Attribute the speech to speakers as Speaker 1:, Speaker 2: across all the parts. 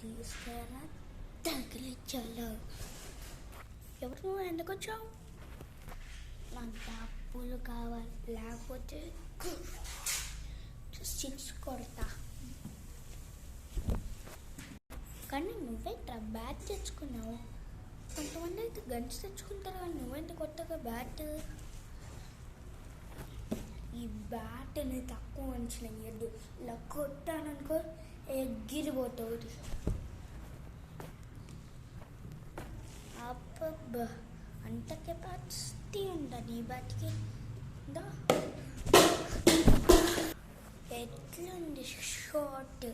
Speaker 1: తీసుకెళ్ళా తగిలించాలి. ఎవరు నువ్వు ఎందుకు వచ్చావు? నాకు డబ్బులు కావాలి, లేకపోతే సిక్స్ కొడతా. కానీ నువ్వేంట్రా బ్యాట్ తెచ్చుకున్నావు? కొంతమంది అయితే గన్స్ తెచ్చుకుంటారు, కానీ నువ్వేంటి కొత్తగా బ్యాట్? ఈ బ్యాట్ని తక్కువ అంచనా వేయద్దు. ఇలా కొట్టాననుకో ఎగిరిపోతుంది. అబ్బబ్బా, అంత కెపాసిటీ ఉంటుంది ఈ బ్యాట్కి. ఎట్లుంది షార్ట్?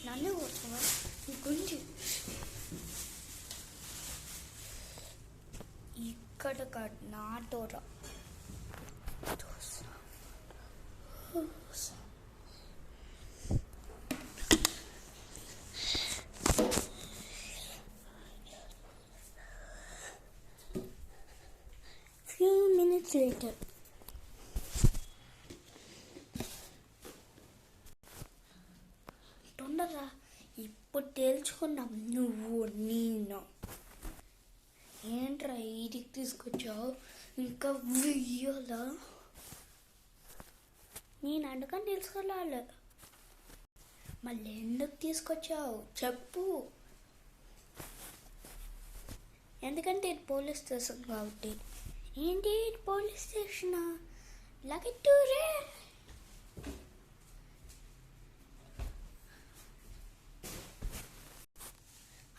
Speaker 1: నన్ను కూర్చోవా గుంజి ఇక్కడ కాదు, నా తోట. Few minutes later. తొందరగా ఇప్పుడు తేల్చుకున్నాం నువ్వు నేను. ఏంట్రా ఈడికి తీసుకొచ్చావు? ఇంకా వెయ్యాలా? నేను అందుకని తెలుసుకోవాలి. మళ్ళీ ఎందుకు తీసుకొచ్చావు చెప్పు. ఎందుకంటే ఇది పోలీస్ స్టేషన్ కాబట్టి. ఏంటి పోలీస్ స్టేషనా? లగెట్టూరే.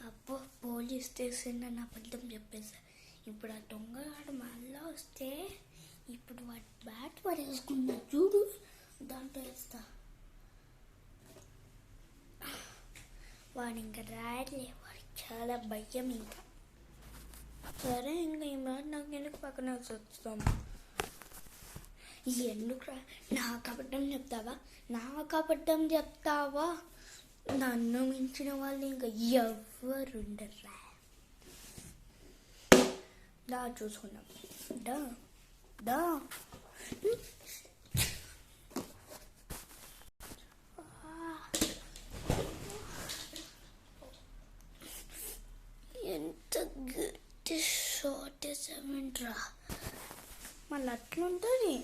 Speaker 1: అబ్బో, పోలీస్ స్టేషన్ అని అబద్ధం చెప్పేసా. ఇప్పుడు ఆ దొంగగాడు మళ్ళా వస్తే ఇప్పుడు వాడు బ్యాట్ పడేసుకున్నా చూడు, దాంట్లో వేస్తా. వాడు ఇంకా రాయలే, వాడికి చాలా భయం. ఇంకా సరే, ఇంకా ఈ మాట నాకు ఎందుకు పక్కన వస్తాము? ఎందుకురా నాకు అబద్ధం చెప్తావా? నన్ను మించిన వాళ్ళు ఇంకా ఎవరుండరా? దా చూసుకున్నాం. దా ఎంత గట్టి షార్ట్ వేసామంట్రా. మళ్ళీ అట్లుంటుంది.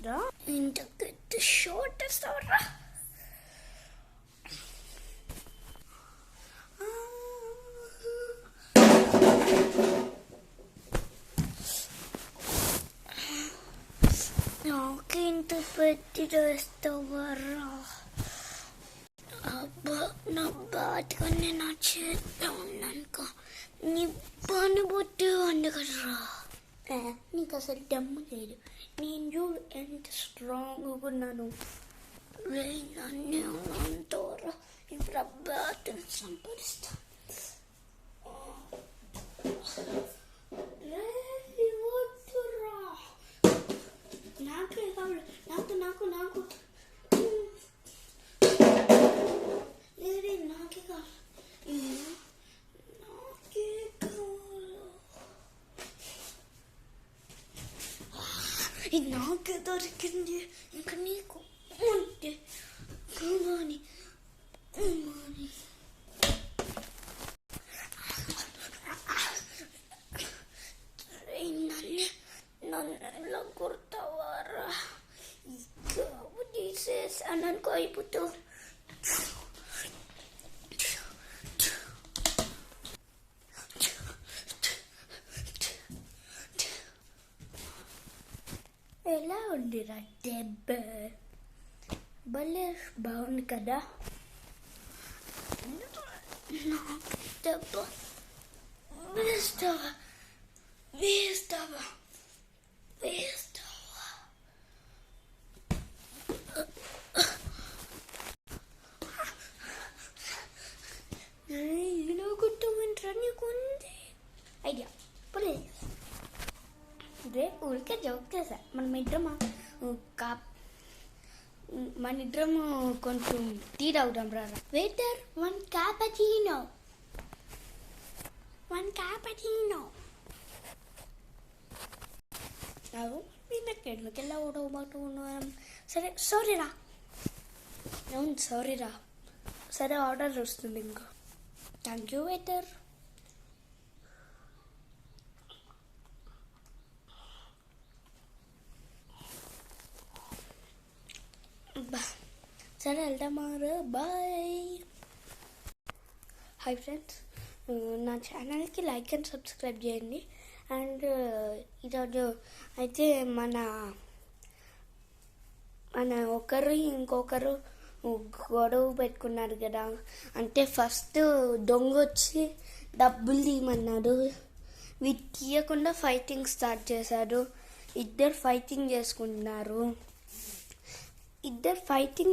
Speaker 1: రా, ఎంత గట్టి షార్ట్ వేస్తావరా? నాకేంత పెట్టి వేస్తావరా? అబ్బా, నా బాటికన్నా నా చేతిలో ఉన్నానుకో నీ పని బొట్టి వండుకరా. నీకు అసలు దమ్ము లేదు. నేను చూడు ఎంత స్ట్రాంగ్గా ఉన్నాను. నన్నే అంటారా? ఇప్పుడు ఆ బాటిని సంపాదిస్తా. నాకే కావాలి, నాకు లేదే, నాకే కావాలి. ఇది నాకే దొరికింది. ఇంకా నీకు ఉంటే కావాలి. నన్ను ఎలా కొడతావారా? ఇంకా తీసేసాను అనుకో. ఇప్పుడు ఎలా ఉందిరా దెబ్బ? భలే బాగుంది కదా. దెబ్బ వేస్తావా? ఇలా కొట్టమంటారా? నీకు ఉంది ఐడియా? రేపు ఊరికే జోక్ చేశా. మన ఇద్దరము కొంచెం టీ తాగుదాం రా. Waiter, one cappuccino. వీళ్ళకెళ్ళకెళ్ళ ఓడవబాటు సరే సారీరా. అవును సారీరా. సరే ఆర్డర్ వస్తుంది ఇంకా. Thank you waiter. సరే వెళ్దామారు. బాయ్. హాయ్ ఫ్రెండ్స్, నా ఛానల్కి లైక్ అండ్ సబ్స్క్రైబ్ చేయండి. అండ్ ఈరోజు అయితే మన ఒకరు ఇంకొకరు గొడవ పెట్టుకున్నారు కదా. అంటే ఫస్ట్ దొంగ వచ్చి డబ్బులు తీయమన్నాడు. వీటి తీయకుండా ఫైటింగ్ స్టార్ట్ చేశారు. ఇద్దరు ఫైటింగ్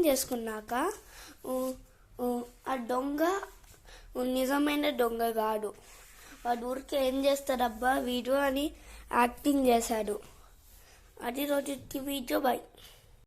Speaker 1: చేసుకున్నాక ఆ దొంగ నిజమైన దొంగ కాదు. వాడు ఊరికి ఏం చేస్తాడబ్బా వీడియో అని యాక్టింగ్ చేశాడు. అది రోజుకి వీడియో. బాయ్.